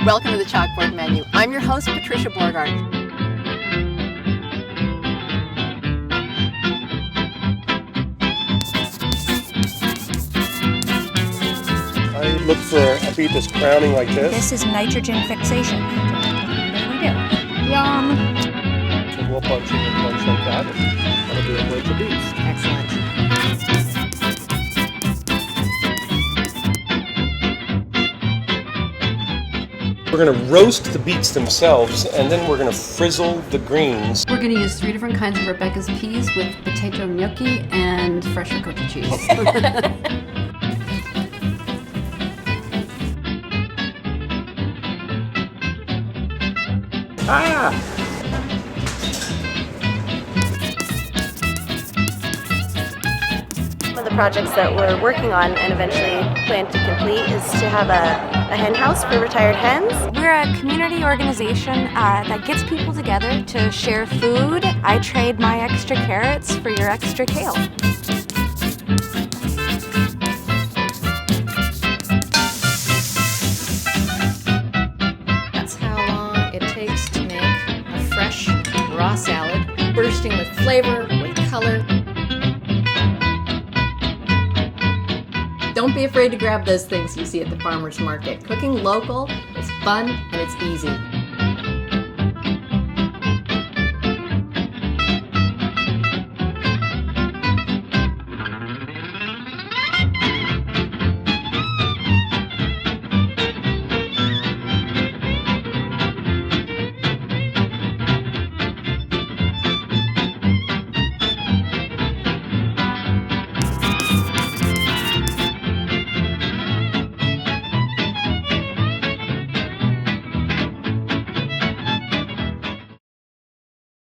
Welcome to the Chalkboard Menu. I'm your host, Patricia Borgard. I look for a beet that's crowning like this. This is nitrogen fixation. We do. Yum. And we'll bunch it and bunch like that. And that'll be a bunch of beets. Excellent. We're going to roast the beets themselves, and then we're going to frizzle the greens. We're going to use 3 different kinds of Rebecca's peas with potato gnocchi and fresh ricotta cheese. One of the projects that we're working on and eventually plan to complete is to have a hen house for retired hens. We're a community organization that gets people together to share food. I trade my extra carrots for your extra kale. That's how long it takes to make a fresh raw salad, bursting with flavor, with color. Don't be afraid to grab those things you see at the farmer's market. Cooking local is fun and it's easy.